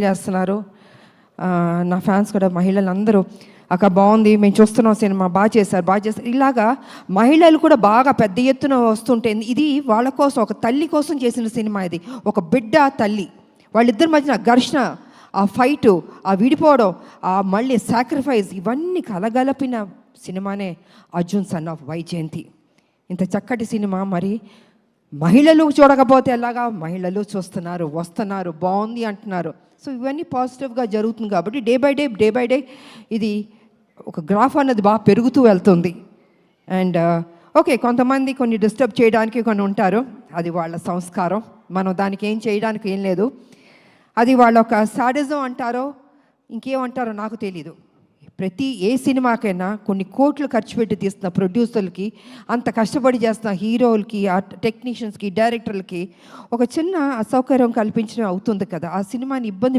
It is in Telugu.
చేస్తున్నారు. నా ఫ్యాన్స్ కూడా మహిళలు అందరూ అక్క బాగుంది, మేము చూస్తున్నాం సినిమా, బాగా చేశారు. ఇలాగా మహిళలు కూడా బాగా పెద్ద ఎత్తున వస్తుంటే ఇది వాళ్ళ కోసం, ఒక తల్లి కోసం చేసిన సినిమా ఇది. ఒక బిడ్డ తల్లి వాళ్ళిద్దరి మధ్యన ఘర్షణ, ఆ ఫైటు, ఆ విడిపోవడం, ఆ మళ్ళీ సాక్రిఫైస్, ఇవన్నీ కలగలిపిన సినిమానే అర్జున్ సన్ ఆఫ్ వైజయంతి. ఇంత చక్కటి సినిమా మరి మహిళలు చూడకపోతే ఎలాగా? మహిళలు చూస్తున్నారు, వస్తున్నారు, బాగుంది అంటున్నారు. సో ఇవన్నీ పాజిటివ్గా జరుగుతుంది కాబట్టి డే బై డే ఇది ఒక గ్రాఫ్ అన్నది బాగా పెరుగుతూ వెళ్తుంది. అండ్ ఓకే, కొంతమంది కొన్ని డిస్టర్బ్ చేయడానికి కొన్ని ఉంటారు, అది వాళ్ళ సంస్కారం, మనం దానికి ఏం చేయడానికి ఏం లేదు. అది వాళ్ళ ఒక సాడిజం అంటారో ఇంకేమంటారో నాకు తెలీదు. ప్రతి ఏ సినిమాకైనా కొన్ని కోట్లు ఖర్చు పెట్టి తీస్తున్న ప్రొడ్యూసర్లకి, అంత కష్టపడి చేస్తున్న హీరోలకి, ఆ టెక్నీషియన్స్కి, డైరెక్టర్లకి ఒక చిన్న అసౌకర్యం కల్పించడం అవుతుంది కదా. ఆ సినిమాని ఇబ్బంది